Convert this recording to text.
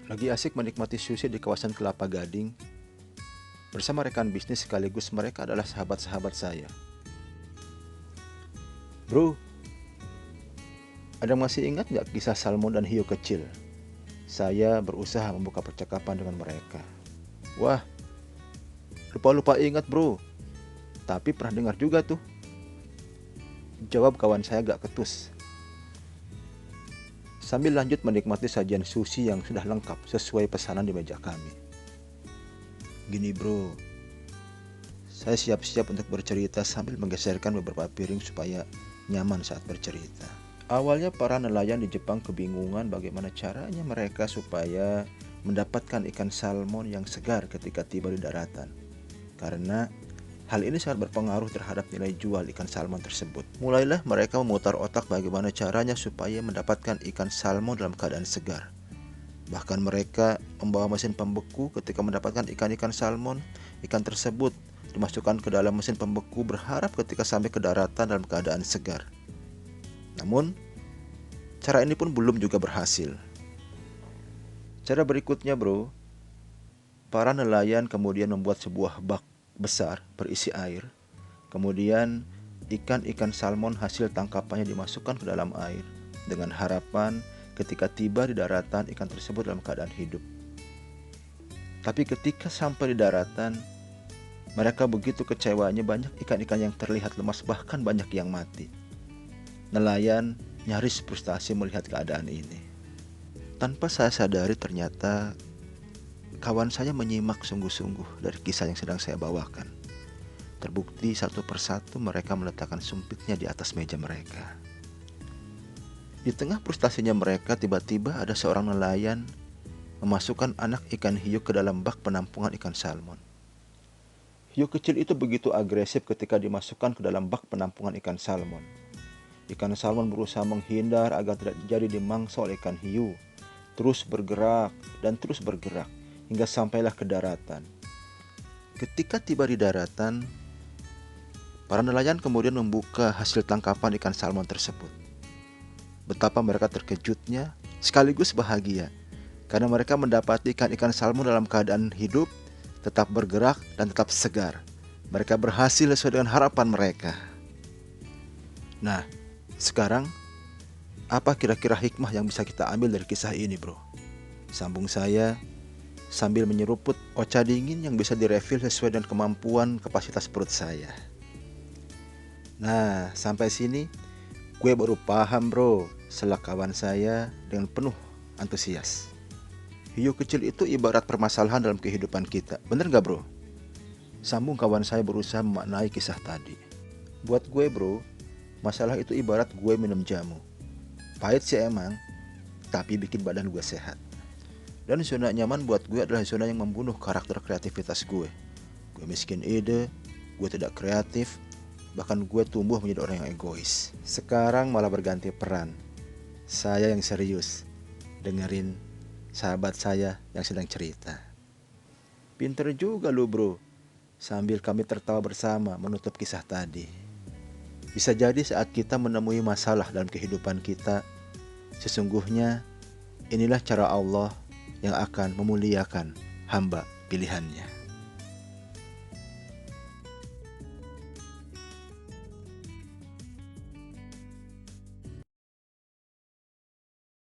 Lagi asik menikmati sushi di kawasan Kelapa Gading bersama rekan bisnis sekaligus mereka adalah sahabat-sahabat saya. Bro, ada masih ingat nggak kisah salmon dan hiu kecil? Saya berusaha membuka percakapan dengan mereka. Wah, lupa-lupa ingat bro, tapi pernah dengar juga tuh. Jawab kawan saya gak ketus. Sambil lanjut menikmati sajian sushi yang sudah lengkap sesuai pesanan di meja kami. Gini bro, saya siap-siap untuk bercerita sambil menggeserkan beberapa piring supaya nyaman saat bercerita. Awalnya para nelayan di Jepang kebingungan bagaimana caranya mereka supaya mendapatkan ikan salmon yang segar ketika tiba di daratan. Karena hal ini sangat berpengaruh terhadap nilai jual ikan salmon tersebut. Mulailah mereka memutar otak bagaimana caranya supaya mendapatkan ikan salmon dalam keadaan segar. Bahkan mereka membawa mesin pembeku ketika mendapatkan ikan-ikan salmon. Ikan tersebut dimasukkan ke dalam mesin pembeku berharap ketika sampai ke daratan dalam keadaan segar. Namun, cara ini pun belum juga berhasil. Cara berikutnya bro, para nelayan kemudian membuat sebuah bak besar berisi air. Kemudian ikan-ikan salmon hasil tangkapannya dimasukkan ke dalam air dengan harapan ketika tiba di daratan ikan tersebut dalam keadaan hidup. Tapi ketika sampai di daratan, mereka begitu kecewanya banyak ikan-ikan yang terlihat lemas, bahkan banyak yang mati. Nelayan nyaris frustasi melihat keadaan ini. Tanpa saya sadari ternyata kawan saya menyimak sungguh-sungguh dari kisah yang sedang saya bawakan. Terbukti satu persatu mereka meletakkan sumpitnya di atas meja mereka. Di tengah frustasinya mereka, tiba-tiba ada seorang nelayan memasukkan anak ikan hiu ke dalam bak penampungan ikan salmon. Hiu kecil itu begitu agresif ketika dimasukkan ke dalam bak penampungan ikan salmon. Ikan salmon berusaha menghindar agar tidak jadi dimangsa oleh ikan hiu. Terus bergerak dan terus bergerak hingga sampailah ke daratan. Ketika tiba di daratan, para nelayan kemudian membuka hasil tangkapan ikan salmon tersebut. Betapa mereka terkejutnya sekaligus bahagia karena mereka mendapati ikan-ikan salmon dalam keadaan hidup, tetap bergerak dan tetap segar. Mereka berhasil sesuai dengan harapan mereka. Nah, sekarang apa kira-kira hikmah yang bisa kita ambil dari kisah ini bro? Sambung saya sambil menyeruput ocha dingin yang bisa direfill sesuai dengan kemampuan kapasitas perut saya. Nah, sampai sini gue baru paham bro, selak kawan saya dengan penuh antusias. Hiu kecil itu ibarat permasalahan dalam kehidupan kita, bener gak bro? Sambung kawan saya berusaha memaknai kisah tadi. Buat gue bro, masalah itu ibarat gue minum jamu. Pahit sih emang, tapi bikin badan gue sehat. Dan zona nyaman buat gue adalah zona yang membunuh karakter kreativitas gue. Gue miskin ide, gue tidak kreatif, bahkan gue tumbuh menjadi orang yang egois. Sekarang malah berganti peran. Saya yang serius, dengerin sahabat saya yang sedang cerita. Pinter juga lu bro, sambil kami tertawa bersama menutup kisah tadi. Bisa jadi saat kita menemui masalah dalam kehidupan kita, sesungguhnya inilah cara Allah yang akan memuliakan hamba pilihannya.